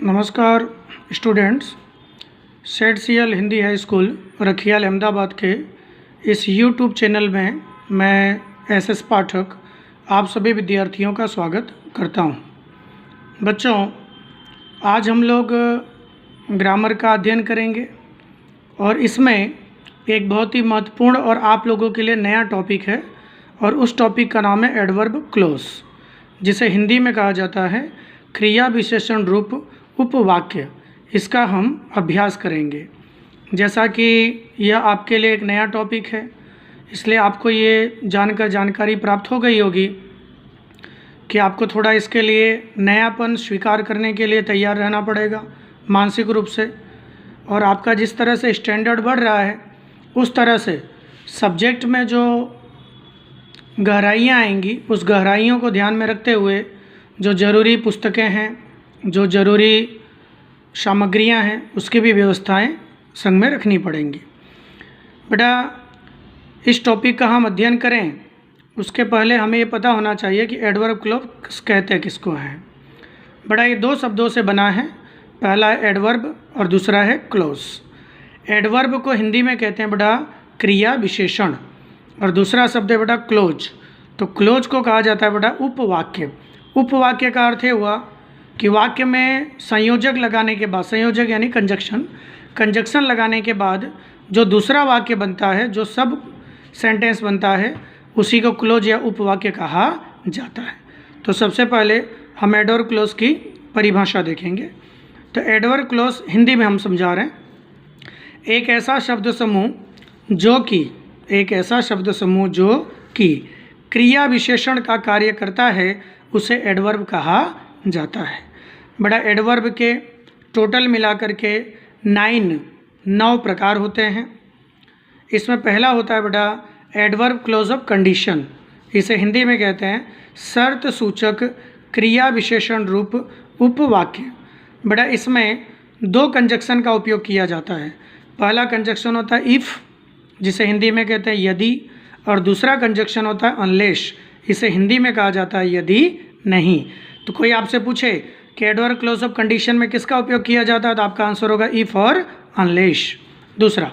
नमस्कार students. Seth CL Hindi high school Rakhial Ahmedabad के इस यूट्यूब चैनल में मैं एसएस पाठक आप सभी विद्यार्थियों का स्वागत करता हूं। बच्चों, आज हम लोग ग्रामर का अध्ययन करेंगे और इसमें एक बहुत ही महत्वपूर्ण और आप लोगों के लिए नया टॉपिक है और उस टॉपिक का नाम है एडवर्ब क्लोज, जिसे हिंदी में कहा जाता है क्रिया विशेषण रूप उपवाक्य। इसका हम अभ्यास करेंगे। जैसा कि यह आपके लिए एक नया टॉपिक है, इसलिए आपको ये जानकर जानकारी प्राप्त हो गई होगी कि आपको थोड़ा इसके लिए नयापन स्वीकार करने के लिए तैयार रहना पड़ेगा मानसिक रूप से। और आपका जिस तरह से स्टैंडर्ड बढ़ रहा है उस तरह से सब्जेक्ट में जो गहराइयाँ आएंगी, उस गहराइयों को ध्यान में रखते हुए जो ज़रूरी पुस्तकें हैं, जो ज़रूरी सामग्रियां हैं, उसकी भी व्यवस्थाएं संग में रखनी पड़ेंगी। बेटा, इस टॉपिक का हम अध्ययन करें उसके पहले हमें ये पता होना चाहिए कि एडवर्ब क्लोज कहते किसको हैं। बेटा, ये दो शब्दों से बना है, पहला है एडवर्ब और दूसरा है क्लोज। एडवर्ब को हिंदी में कहते हैं बेटा क्रिया विशेषण और दूसरा शब्द है बेटा क्लोज। तो क्लोज को कहा जाता है बेटा उपवाक्य। उपवाक्य का अर्थ हुआ कि वाक्य में संयोजक लगाने के बाद, संयोजक यानी कंजक्शन लगाने के बाद जो दूसरा वाक्य बनता है, जो सब सेंटेंस बनता है, उसी को क्लोज या उपवाक्य कहा जाता है। तो सबसे पहले हम एडवर्ब क्लोज की परिभाषा देखेंगे। तो एडवर्ब क्लोज हिंदी में हम समझा रहे हैं, एक ऐसा शब्द समूह जो कि क्रिया विशेषण का कार्य करता है उसे एडवर्ब कहा जाता है। बड़ा एडवर्ब के टोटल मिलाकर के 9 प्रकार होते हैं। इसमें पहला होता है बेटा एडवर्ब क्लोज ऑफ कंडीशन। इसे हिंदी में कहते हैं शर्त सूचक क्रिया विशेषण रूप उपवाक्य। बेटा, इसमें 2 कंजक्शन का उपयोग किया जाता है। पहला कंजक्शन होता है इफ़, जिसे हिंदी में कहते हैं यदि, और दूसरा कंजक्शन होता है अनलेस। इसे हिंदी में कहा जाता है यदि नहीं। तो कोई आपसे पूछे कि एडवर्ब क्लोज ऑफ कंडीशन में किसका उपयोग किया जाता है, तो आपका आंसर होगा इफ़ और अनलेस। दूसरा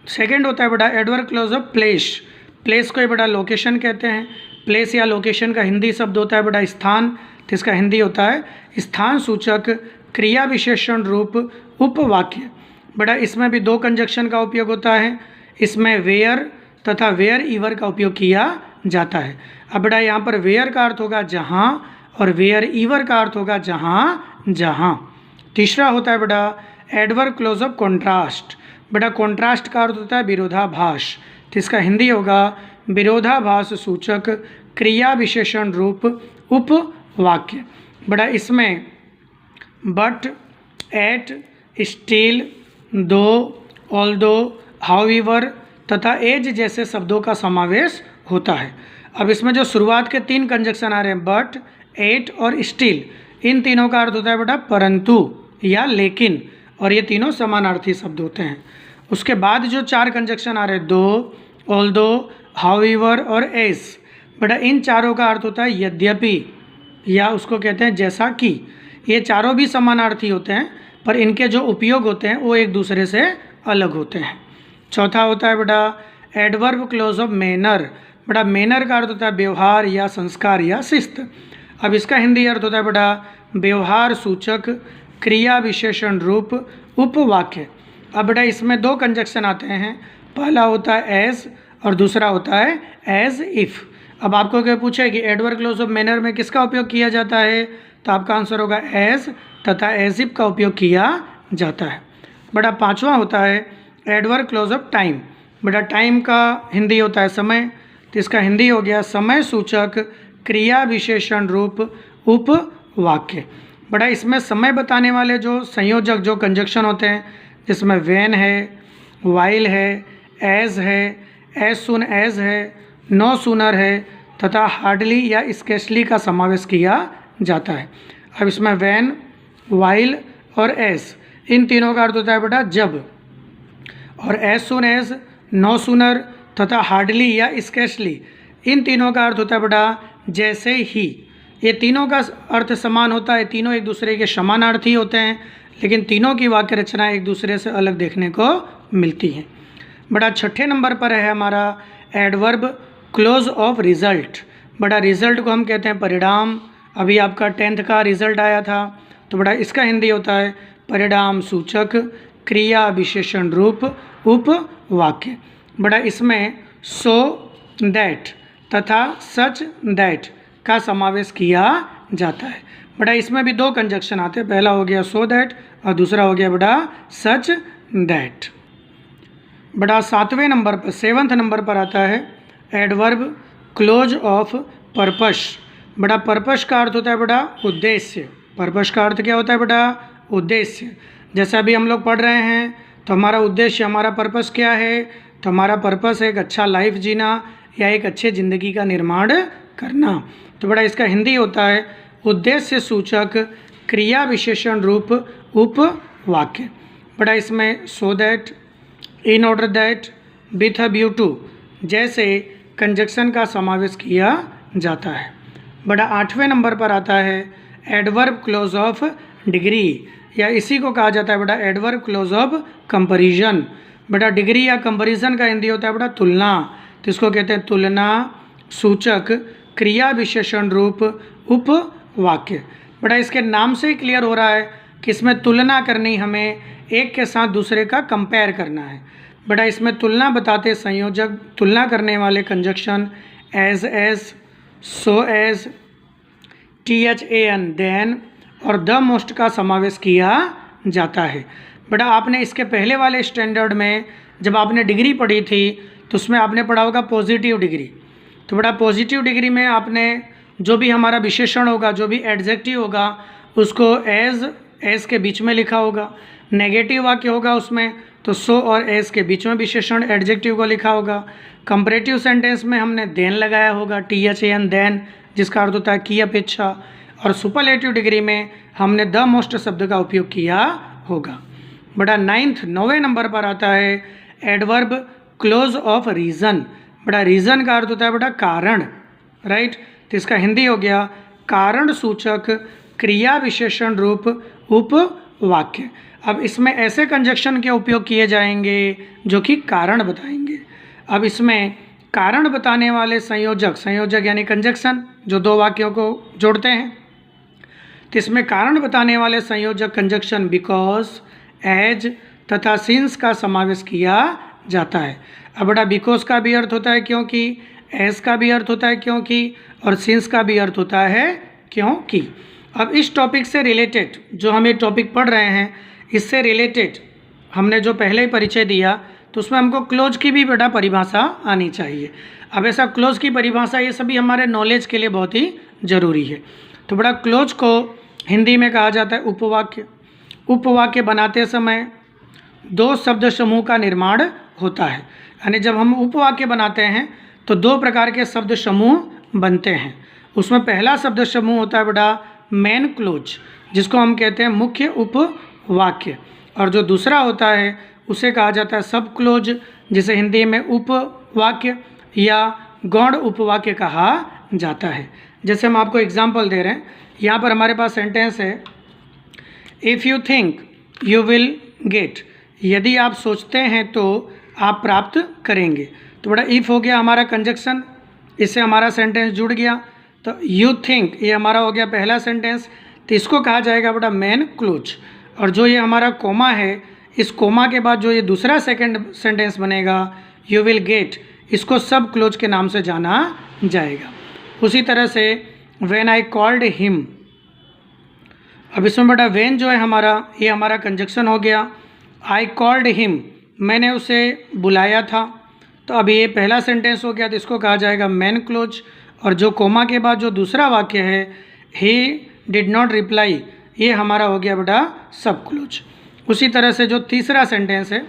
सेकंड होता है बेटा adverb close of place. Place को बेटा लोकेशन कहते हैं। प्लेस या लोकेशन का हिंदी शब्द होता है बेटा स्थान, तो इसका हिंदी होता है स्थान सूचक क्रिया विशेषण रूप उपवाक्य। बेटा, इसमें भी 2 कंजक्शन का उपयोग होता है। इसमें वेयर तथा वेयर ईवर का उपयोग किया जाता है। अब बेटा, यहाँ पर वेयर का अर्थ होगा जहाँ और वेयर ईवर का अर्थ होगा जहाँ जहाँ। तीसरा होता है बेटा एडवर्ब क्लोज ऑफ कॉन्ट्रास्ट। बेटा, कॉन्ट्रास्ट का अर्थ होता है विरोधाभास, तो इसका हिंदी होगा विरोधाभास सूचक क्रिया विशेषण रूप उपवाक्य। बेटा, इसमें बट, एट, स्टिल, दो, ऑल्दो, हाउएवर तथा एज जैसे शब्दों का समावेश होता है। अब इसमें जो शुरुआत के 3 कंजक्शन आ रहे हैं बट, एट और स्टिल, इन तीनों का अर्थ होता है बेटा परंतु या लेकिन, और ये तीनों समानार्थी शब्द होते हैं। उसके बाद जो 4 कंजक्शन आ रहे हैं दो, ऑल्दो, हाउएवर और एस, बेटा इन चारों का अर्थ होता है यद्यपि, या उसको कहते हैं जैसा कि। ये चारों भी समानार्थी होते हैं पर इनके जो उपयोग होते हैं वो एक दूसरे से अलग होते हैं। चौथा होता है बेटा एडवर्ब क्लोज ऑफ मैनर। बेटा, मैनर का अर्थ होता है व्यवहार या संस्कार या शिस्त। अब इसका हिंदी अर्थ होता है बेटा व्यवहार सूचक क्रिया विशेषण रूप उपवाक्य। अब बेटा, इसमें 2 कंजक्शन आते हैं, पहला होता है एज और दूसरा होता है एज इफ़। अब आपको क्या पूछे कि एडवर्ब क्लोज ऑफ मैनर में किसका उपयोग किया जाता है, तो आपका आंसर होगा एज तथा एज इफ का उपयोग किया जाता है। बेटा, 5वां होता है एडवर्ब क्लोज ऑफ टाइम। बेटा, टाइम का हिंदी होता है समय, तो इसका हिंदी हो गया समय सूचक क्रिया विशेषण रूप उपवाक्य। बेटा, इसमें समय बताने वाले जो संयोजक, जो कंजक्शन होते हैं, जिसमें व्हेन है, वाइल है, एज है, एज सुन एज है, नो सूनर है तथा हार्डली या स्केर्सली का समावेश किया जाता है। अब इसमें व्हेन, वाइल और एज, इन तीनों का अर्थ होता है बेटा जब, और as soon as, no sooner तथा हार्डली या स्केर्सली, इन तीनों का अर्थ होता है बेटा जैसे ही। ये तीनों का अर्थ समान होता है, तीनों एक दूसरे के समानार्थी होते हैं, लेकिन तीनों की वाक्य रचना एक दूसरे से अलग देखने को मिलती है। बड़ा छठे नंबर पर है हमारा एडवर्ब क्लोज ऑफ रिजल्ट। बड़ा रिजल्ट को हम कहते हैं परिणाम। अभी आपका 10th का रिजल्ट आया था, तो बड़ा इसका हिंदी होता है परिणाम सूचक क्रिया विशेषण रूप उपवाक्य। बड़ा इसमें सो दैट तथा सच दैट का समावेश किया जाता है। बड़ा इसमें भी 2 कंजक्शन आते हैं, पहला हो गया सो दैट और दूसरा हो गया बड़ा सच दैट। बड़ा 7वें नंबर पर 7th नंबर पर आता है एडवर्ब क्लोज ऑफ पर्पस। बड़ा पर्पस का अर्थ होता है बड़ा उद्देश्य। पर्पस का अर्थ क्या होता है बड़ा उद्देश्य। जैसे अभी हम लोग पढ़ रहे हैं तो हमारा उद्देश्य, हमारा पर्पस क्या है, तो हमारा पर्पस है एक अच्छा लाइफ जीना या एक अच्छे ज़िंदगी का निर्माण करना। तो बड़ा इसका हिंदी होता है उद्देश्य सूचक क्रिया विशेषण रूप उपवाक्य। बड़ा इसमें so that, in order that, with a view to जैसे कंजक्शन का समावेश किया जाता है। बड़ा 8वें नंबर पर आता है एडवर्ब क्लोज ऑफ डिग्री, या इसी को कहा जाता है बड़ा एडवर्ब क्लोज ऑफ कंपैरिजन। बड़ा डिग्री या कंपैरिजन का हिंदी होता है बड़ा तुलना, तो इसको कहते हैं तुलना सूचक क्रिया विशेषण रूप उपवाक्य। बड़ा इसके नाम से ही क्लियर हो रहा है कि इसमें तुलना करनी, हमें एक के साथ दूसरे का कंपेयर करना है। बड़ा इसमें तुलना बताते संयोजक, तुलना करने वाले conjunction as, so as, THAN than और द मोस्ट का समावेश किया जाता है। बड़ा आपने इसके पहले वाले स्टैंडर्ड में जब आपने डिग्री पढ़ी थी तो उसमें आपने पढ़ा होगा पॉजिटिव डिग्री। तो बड़ा पॉजिटिव डिग्री में आपने जो भी हमारा विशेषण होगा, जो भी एडजेक्टिव होगा, उसको एज के बीच में लिखा होगा। नेगेटिव वाक्य होगा उसमें तो सो और एज के बीच में विशेषण एडजेक्टिव को लिखा होगा। कंपैरेटिव सेंटेंस में हमने देन लगाया होगा, THAN देन, जिसका अर्थ होता है की अपेक्षा। और सुपरलेटिव डिग्री में हमने द मोस्ट शब्द का उपयोग किया होगा। बड़ा 9वें नंबर पर आता है एडवर्ब क्लोज ऑफ रीज़न। बड़ा रीज़न का अर्थ होता है बड़ा कारण, राइट। तो इसका हिंदी हो गया कारण सूचक क्रिया विशेषण रूप उपवाक्य। अब इसमें ऐसे कंजक्शन के उपयोग किए जाएंगे जो कि कारण बताएंगे। अब इसमें कारण बताने वाले संयोजक यानी कंजक्शन जो 2 वाक्यों को जोड़ते हैं, तो इसमें कारण बताने वाले संयोजक कंजक्शन बिकॉज, एज तथा सिंस का समावेश किया जाता है। अब बड़ा बिकॉज का भी अर्थ होता है क्योंकि, एज का भी अर्थ होता है क्योंकि, और सिंस का भी अर्थ होता है क्योंकि। अब इस टॉपिक से रिलेटेड जो हम ये टॉपिक पढ़ रहे हैं, इससे रिलेटेड हमने जो पहले ही परिचय दिया तो उसमें हमको क्लोज की भी बड़ा परिभाषा आनी चाहिए। अब ऐसा क्लोज की परिभाषा ये सभी हमारे नॉलेज के लिए बहुत ही ज़रूरी है। तो बड़ा क्लोज को हिंदी में कहा जाता है उपवाक्य। उपवाक्य बनाते समय 2 शब्द समूह का निर्माण होता है, यानी जब हम उपवाक्य बनाते हैं तो 2 प्रकार के शब्द समूह बनते हैं। उसमें पहला शब्द समूह होता है बड़ा मेन क्लोज, जिसको हम कहते हैं मुख्य उपवाक्य, और जो दूसरा होता है उसे कहा जाता है सब क्लोज, जिसे हिंदी में उपवाक्य या गौण उपवाक्य कहा जाता है। जैसे हम आपको एग्जाम्पल दे रहे हैं, यहाँ पर हमारे पास सेंटेंस है if you think you will get, यदि आप सोचते हैं तो आप प्राप्त करेंगे। तो बड़ा इफ़ हो गया हमारा कंजक्शन, इससे हमारा सेंटेंस जुड़ गया। तो यू थिंक ये हमारा हो गया पहला सेंटेंस, तो इसको कहा जाएगा बड़ा मेन क्लोज। और जो ये हमारा कोमा है, इस कोमा के बाद जो ये दूसरा सेकंड सेंटेंस बनेगा यू विल गेट, इसको सब क्लोज के नाम से जाना जाएगा। उसी तरह से व्हेन आई कॉल्ड हिम, अब इसमें बड़ा व्हेन जो है हमारा, ये हमारा कंजक्शन हो गया। आई कॉल्ड हिम, मैंने उसे बुलाया था, तो अभी ये पहला सेंटेंस हो गया, तो इसको कहा जाएगा मेन क्लोज। और जो कोमा के बाद जो दूसरा वाक्य है ही डिड नॉट रिप्लाई, ये हमारा हो गया बेटा सब क्लोज। उसी तरह से जो तीसरा सेंटेंस है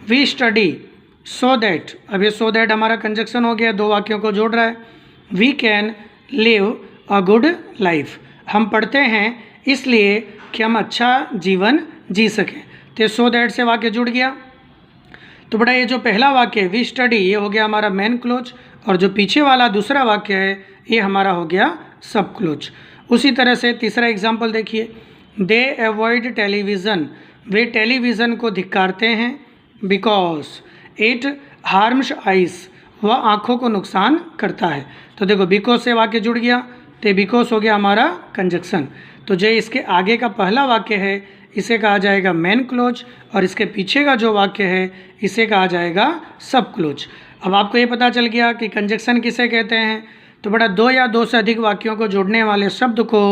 वी स्टडी सो दैट, अब ये सो दैट हमारा कंजक्शन हो गया, 2 वाक्यों को जोड़ रहा है। We can live a good life, हम पढ़ते हैं इसलिए कि हम अच्छा जीवन जी सकें, तो सो दैट से वाक्य जुड़ गया। तो बड़ा ये जो पहला वाक्य है वी स्टडी, ये हो गया हमारा मेन क्लोज, और जो पीछे वाला दूसरा वाक्य है ये हमारा हो गया सब क्लोज। उसी तरह से तीसरा एग्जाम्पल देखिए, दे अवॉइड टेलीविज़न, वे टेलीविज़न को धिक्कारते हैं, बिकॉज इट हार्म्स आइस, वह आँखों को नुकसान करता है। तो देखो बिकॉज से वाक्य जुड़ गया, तो बिकॉज हो गया हमारा कंजक्शन। तो जो इसके आगे का पहला वाक्य है इसे कहा जाएगा मेन क्लोज, और इसके पीछे का जो वाक्य है इसे कहा जाएगा सब क्लोज। अब आपको ये पता चल गया कि कंजक्शन किसे कहते हैं। तो बेटा दो या दो से अधिक वाक्यों को जोड़ने वाले शब्द को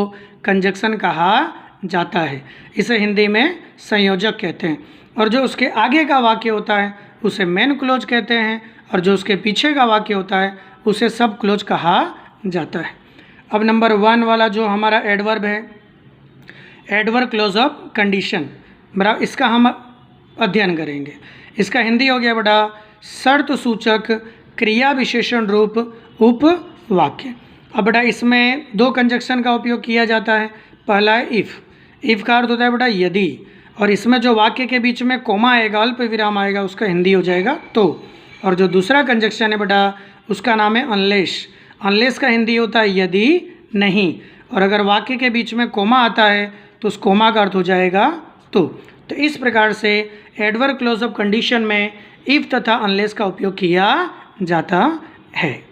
कंजक्शन कहा जाता है, इसे हिंदी में संयोजक कहते हैं। और जो उसके आगे का वाक्य होता है उसे मेन क्लोज कहते हैं, और जो उसके पीछे का वाक्य होता है उसे सब क्लोज कहा जाता है। अब नंबर 1 वाला जो हमारा एडवर्ब है, एडवर्ब क्लोज ऑफ कंडीशन, बराबर इसका हम अध्ययन करेंगे। इसका हिंदी हो गया बेटा शर्त सूचक क्रिया विशेषण रूप उपवाक्य। अब बेटा इसमें दो कंजक्शन का उपयोग किया जाता है। पहला है इफ़, इफ़ का अर्थ होता है बेटा यदि, और इसमें जो वाक्य के बीच में कोमा आएगा, अल्प विराम आएगा, उसका हिंदी हो जाएगा तो। और जो दूसरा कंजक्शन है बेटा उसका नाम है अनलेस, अनलेस का हिंदी होता है यदि नहीं, और अगर वाक्य के बीच में कोमा आता है तो उस कोमा का अर्थ हो जाएगा तो इस प्रकार से एडवर्ब क्लोज ऑफ कंडीशन में इफ़ तथा अनलेस का उपयोग किया जाता है।